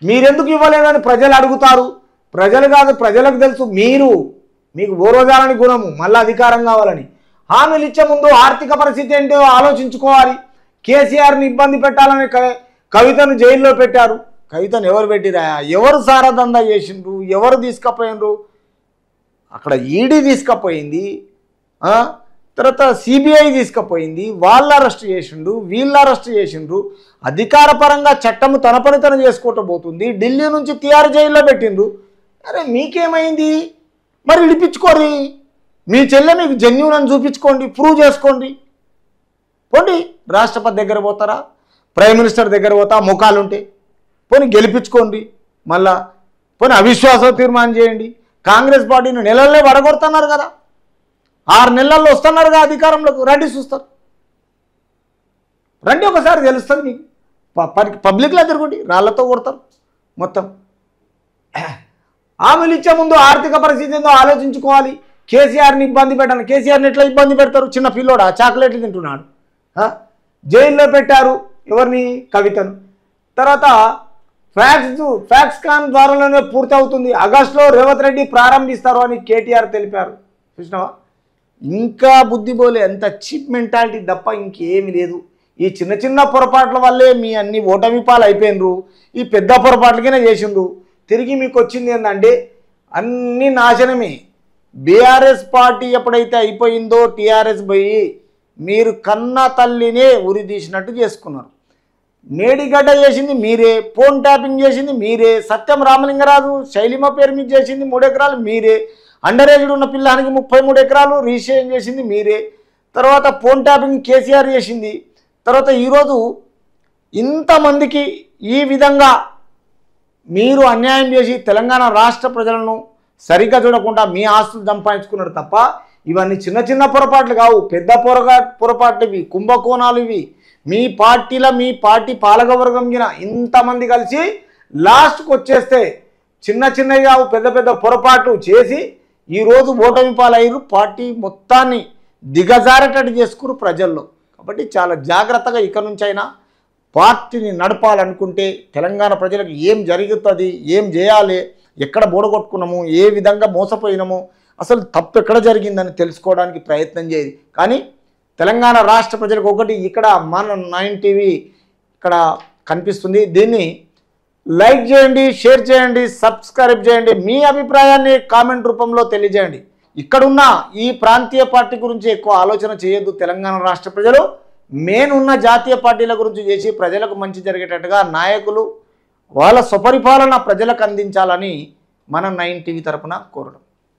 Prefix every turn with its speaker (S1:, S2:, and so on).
S1: మీరెందుకు ఇవ్వలేదని ప్రజలు అడుగుతారు. ప్రజలు కాదు, ప్రజలకు తెలుసు మీకు ఓరోజాలని గుణము మళ్ళీ అధికారం కావాలని. హామీలు ఇచ్చే ముందు ఆర్థిక పరిస్థితి ఏంటో ఆలోచించుకోవాలి. కేసీఆర్ని ఇబ్బంది పెట్టాలని కవితను జైల్లో పెట్టారు. కవితను ఎవరు పెట్టిరా? ఎవరు సారదందా చేసిండ్రు? ఎవరు తీసుకుపోయినరు? అక్కడ ఈడీ తీసుకుపోయింది, తర్వాత సిబిఐ తీసుకుపోయింది. వాళ్ళు అరెస్ట్ చేసిండ్రు, వీళ్ళు అరెస్ట్ చేసిండ్రు. అధికారపరంగా చట్టము తన పని తను చేసుకోవటం పోతుంది. ఢిల్లీ నుంచి తిహార్ జైల్లో పెట్టిండ్రు. అరే మీకేమైంది? మరి విడిపించుకోరి. మీ చెల్లె మీకు జెన్యూన్ అని చూపించుకోండి, ప్రూవ్ చేసుకోండి. పోండి, రాష్ట్రపతి దగ్గర పోతారా, ప్రైమ్ మినిస్టర్ దగ్గర పోతా ముఖాలుంటే పోనీ గెలిపించుకోండి. మళ్ళా పోనీ అవిశ్వాస తీర్మానం చేయండి. కాంగ్రెస్ పార్టీని నెలల్లో వడగొడుతున్నారు కదా, 6 నెలల్లో వస్తున్నారుగా అధికారంలోకి. రండి చూస్తారు, రండి ఒకసారి తెలుస్తుంది మీకు. పబ్లిక్లో తిరగండి, రాళ్లతో కొడతారు మొత్తం. హామీలు ఇచ్చే ముందు ఆర్థిక పరిస్థితి ఏందో ఆలోచించుకోవాలి. కేసీఆర్ని ఇబ్బంది పెట్టాను. కేసీఆర్ని ఎట్లా ఇబ్బంది పెడతారు? చిన్న పిల్లోడా చాక్లెట్లు తింటున్నాడు. జైల్లో పెట్టారు ఎవరిని? కవితను. తర్వాత ఫ్యాక్స్కాన్ ద్వారాలోనే పూర్తి అవుతుంది. ఆగస్టులో రేవంత్ రెడ్డి ప్రారంభిస్తారు అని కేటీఆర్ తెలిపారు. చూసినావా? ఇంకా బుద్ధి పోలే, ఎంత చీప్ మెంటాలిటీ తప్ప ఇంకేమీ లేదు. ఈ చిన్న చిన్న పొరపాట్ల వల్లే మీ అన్ని ఓటమి పాలు అయిపోయినరు. ఈ పెద్ద పొరపాట్లకైనా చేసిండ్రు. తిరిగి మీకు వచ్చింది ఏంటంటే అన్ని నాశనమే. బీఆర్ఎస్ పార్టీ ఎప్పుడైతే అయిపోయిందో టీఆర్ఎస్ పోయి మీరు కన్న తల్లినే ఉరి తీసినట్టు చేసుకున్నారు. మేడిగడ్డ చేసింది మీరే, ఫోన్ ట్యాపింగ్ చేసింది మీరే, సత్యం రామలింగరాజు శైలిమ పేరు మీద చేసింది 3 ఎకరాలు మీరే, అండర్ ఏజ్డ్ ఉన్న పిల్లానికి 33 ఎకరాలు రిజిస్ట్రేషన్ చేసింది మీరే, తర్వాత ఫోన్ ట్యాపింగ్ కేసీఆర్ చేసింది. తర్వాత ఈరోజు ఇంతమందికి ఈ విధంగా మీరు అన్యాయం చేసి తెలంగాణ రాష్ట్ర ప్రజలను సరిగ్గా చూడకుండా మీ ఆస్తులు సంపాదించుకున్నారు తప్ప ఇవన్నీ చిన్న చిన్న పొరపాట్లు కావు, పెద్ద పొరపాట్లు ఇవి, కుంభకోణాలు ఇవి. మీ పార్టీలో మీ పార్టీ పాలకవర్గం కింద ఇంతమంది కలిసి లాస్ట్కి వచ్చేస్తే చిన్న చిన్నవి కావు, పెద్ద పెద్ద పొరపాట్లు చేసి ఈరోజు ఓటమి పాలయ్యారు. పార్టీ మొత్తాన్ని దిగజారేటట్టు చేసుకురు ప్రజల్లో. కాబట్టి చాలా జాగ్రత్తగా ఇక నుంచైనా పార్టీని నడపాలనుకుంటే తెలంగాణ ప్రజలకు ఏం జరుగుతుంది, ఏం చేయాలి, ఎక్కడ బోడగొట్టుకున్నాము, ఏ విధంగా మోసపోయినాము, అసలు తప్పు ఎక్కడ జరిగిందని తెలుసుకోవడానికి ప్రయత్నం చేయాలి. కానీ తెలంగాణ రాష్ట్ర ప్రజలకు ఒకటి, ఇక్కడ మన 9 టీవీ ఇక్కడ కనిపిస్తుంది, దీన్ని లైక్ చేయండి, షేర్ చేయండి, సబ్స్క్రైబ్ చేయండి. మీ అభిప్రాయాన్ని కామెంట్ రూపంలో తెలియజేయండి. ఇక్కడున్న ఈ ప్రాంతీయ పార్టీ గురించి ఎక్కువ ఆలోచన చేయొద్దు తెలంగాణ రాష్ట్ర ప్రజలు. మెయిన్ ఉన్న జాతీయ పార్టీల గురించి చేసి ప్రజలకు మంచి జరిగేటట్టుగా నాయకులు వాళ్ళ స్వపరిపాలన ప్రజలకు అందించాలని మనం 9 టీవీ తరపున కోరడం.